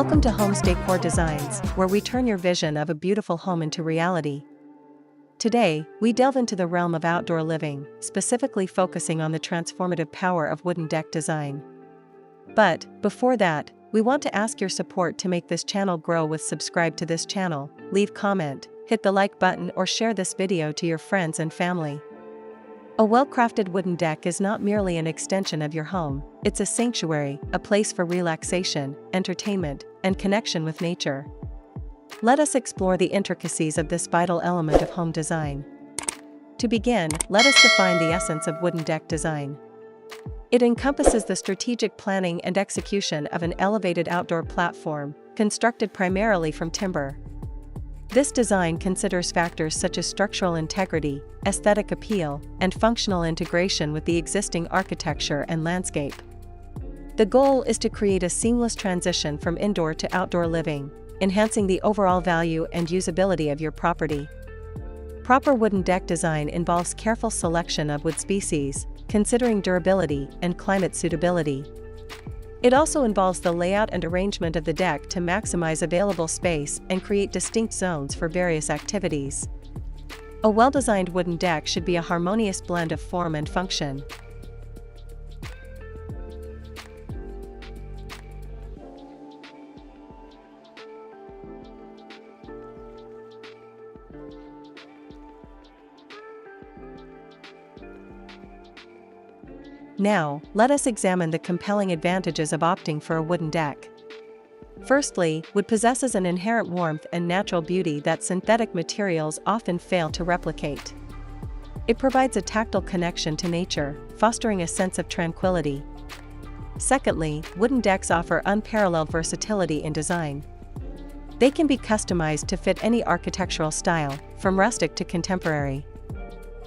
Welcome to Homes Decor Designs, where we turn your vision of a beautiful home into reality. Today, we delve into the realm of outdoor living, specifically focusing on the transformative power of wooden deck design. But, before that, we want to ask your support to make this channel grow with subscribe to this channel, leave comment, hit the like button or share this video to your friends and family. A well-crafted wooden deck is not merely an extension of your home, it's a sanctuary, a place for relaxation, entertainment, and connection with nature. Let us explore the intricacies of this vital element of home design. To begin, let us define the essence of wooden deck design. It encompasses the strategic planning and execution of an elevated outdoor platform, constructed primarily from timber. This design considers factors such as structural integrity, aesthetic appeal, and functional integration with the existing architecture and landscape. The goal is to create a seamless transition from indoor to outdoor living, enhancing the overall value and usability of your property. Proper wooden deck design involves careful selection of wood species, considering durability and climate suitability. It also involves the layout and arrangement of the deck to maximize available space and create distinct zones for various activities. A well-designed wooden deck should be a harmonious blend of form and function. Now, let us examine the compelling advantages of opting for a wooden deck. Firstly, wood possesses an inherent warmth and natural beauty that synthetic materials often fail to replicate. It provides a tactile connection to nature, fostering a sense of tranquility. Secondly, wooden decks offer unparalleled versatility in design. They can be customized to fit any architectural style, from rustic to contemporary.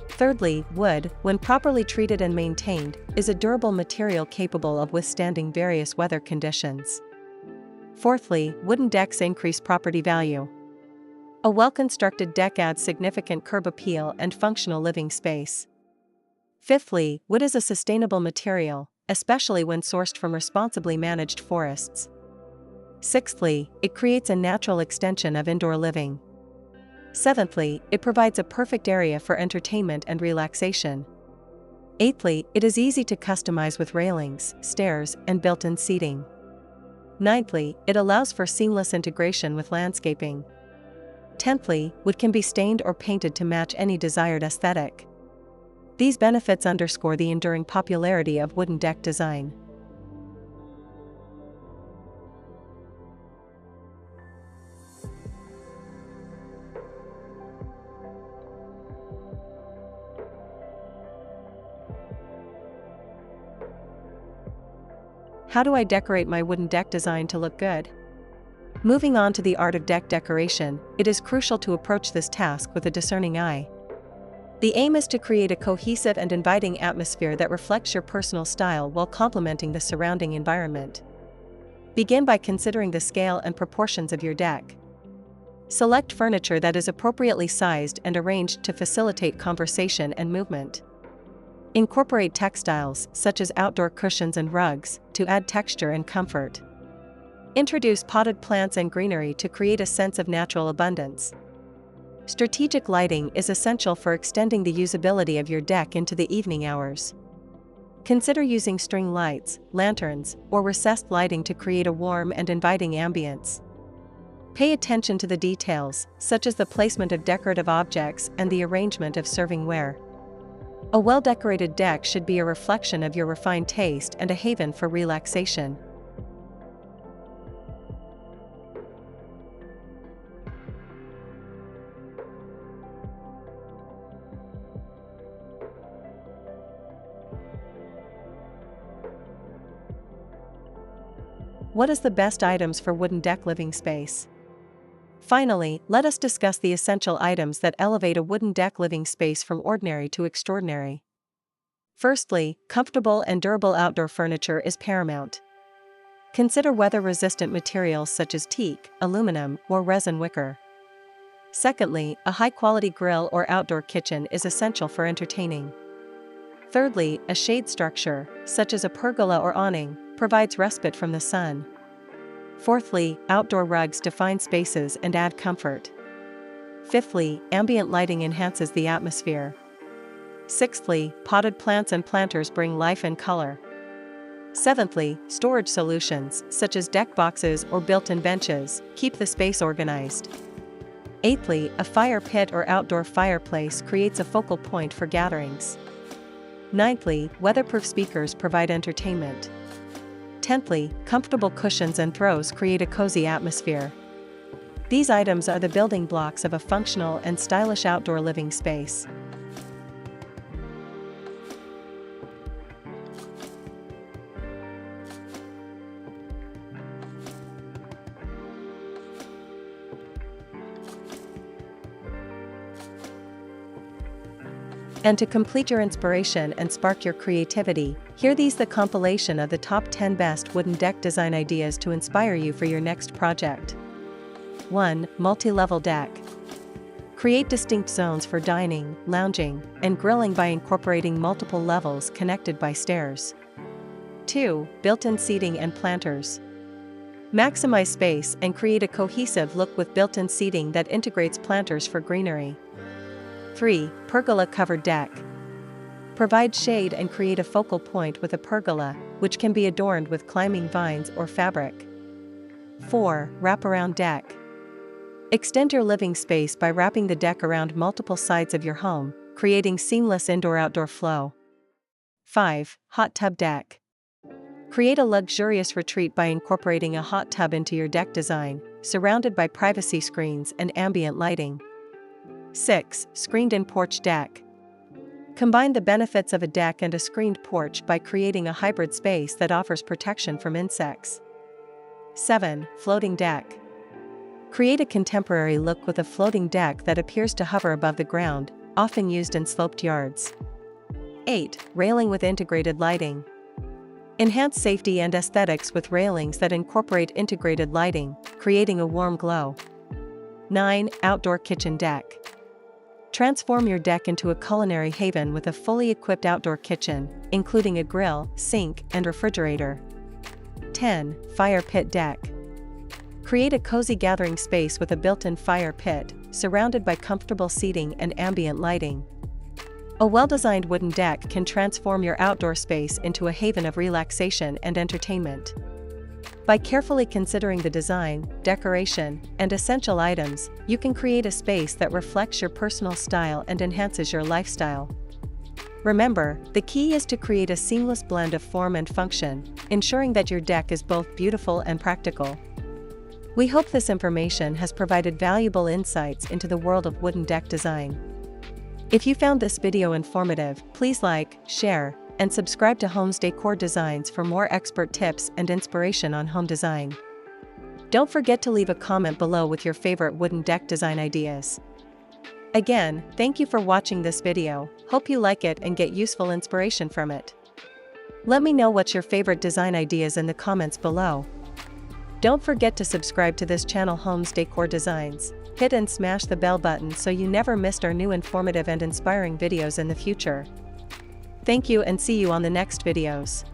Thirdly, wood, when properly treated and maintained, is a durable material capable of withstanding various weather conditions. Fourthly, wooden decks increase property value. A well-constructed deck adds significant curb appeal and functional living space. Fifthly, wood is a sustainable material, especially when sourced from responsibly managed forests. Sixthly, it creates a natural extension of indoor living. Seventhly, it provides a perfect area for entertainment and relaxation. Eighthly, it is easy to customize with railings, stairs, and built-in seating. Ninthly, it allows for seamless integration with landscaping. Tenthly, wood can be stained or painted to match any desired aesthetic. These benefits underscore the enduring popularity of wooden deck design. How do I decorate my wooden deck design to look good? Moving on to the art of deck decoration, it is crucial to approach this task with a discerning eye. The aim is to create a cohesive and inviting atmosphere that reflects your personal style while complementing the surrounding environment. Begin by considering the scale and proportions of your deck. Select furniture that is appropriately sized and arranged to facilitate conversation and movement. Incorporate textiles, such as outdoor cushions and rugs, to add texture and comfort. Introduce potted plants and greenery to create a sense of natural abundance. Strategic lighting is essential for extending the usability of your deck into the evening hours. Consider using string lights, lanterns, or recessed lighting to create a warm and inviting ambience. Pay attention to the details, such as the placement of decorative objects and the arrangement of servingware. A well-decorated deck should be a reflection of your refined taste and a haven for relaxation. What is the best items for wooden deck living space? Finally, let us discuss the essential items that elevate a wooden deck living space from ordinary to extraordinary. Firstly, comfortable and durable outdoor furniture is paramount. Consider weather-resistant materials such as teak, aluminum, or resin wicker. Secondly, a high-quality grill or outdoor kitchen is essential for entertaining. Thirdly, a shade structure, such as a pergola or awning, provides respite from the sun. Fourthly, outdoor rugs define spaces and add comfort. Fifthly, ambient lighting enhances the atmosphere. Sixthly, potted plants and planters bring life and color. Seventhly, storage solutions, such as deck boxes or built-in benches, keep the space organized. Eighthly, a fire pit or outdoor fireplace creates a focal point for gatherings. Ninthly, weatherproof speakers provide entertainment. Tenthly, comfortable cushions and throws create a cozy atmosphere. These items are the building blocks of a functional and stylish outdoor living space. And to complete your inspiration and spark your creativity, here these the compilation of the top 10 best wooden deck design ideas to inspire you for your next project. 1. Multi-level deck. Create distinct zones for dining, lounging, and grilling by incorporating multiple levels connected by stairs. 2. Built-in seating and planters. Maximize space and create a cohesive look with built-in seating that integrates planters for greenery. 3. Pergola-covered deck. Provide shade and create a focal point with a pergola, which can be adorned with climbing vines or fabric. 4. Wraparound deck. Extend your living space by wrapping the deck around multiple sides of your home, creating seamless indoor-outdoor flow. 5. Hot tub deck. Create a luxurious retreat by incorporating a hot tub into your deck design, surrounded by privacy screens and ambient lighting. 6. Screened-in porch deck. Combine the benefits of a deck and a screened porch by creating a hybrid space that offers protection from insects. 7. Floating deck. Create a contemporary look with a floating deck that appears to hover above the ground, often used in sloped yards. 8. Railing with integrated lighting. Enhance safety and aesthetics with railings that incorporate integrated lighting, creating a warm glow. 9. Outdoor kitchen deck. Transform your deck into a culinary haven with a fully equipped outdoor kitchen, including a grill, sink, and refrigerator. 10. Fire pit deck. Create a cozy gathering space with a built-in fire pit, surrounded by comfortable seating and ambient lighting. A well-designed wooden deck can transform your outdoor space into a haven of relaxation and entertainment. By carefully considering the design, decoration, and essential items, you can create a space that reflects your personal style and enhances your lifestyle. Remember, the key is to create a seamless blend of form and function, ensuring that your deck is both beautiful and practical. We hope this information has provided valuable insights into the world of wooden deck design. If you found this video informative, please like, share, and subscribe to Homes Decor Designs for more expert tips and inspiration on home design. Don't forget to leave a comment below with your favorite wooden deck design ideas. Again, thank you for watching this video, hope you like it and get useful inspiration from it. Let me know what's your favorite design ideas in the comments below. Don't forget to subscribe to this channel Homes Decor Designs. Hit and smash the bell button so you never missed our new informative and inspiring videos in the future. Thank you and see you on the next videos.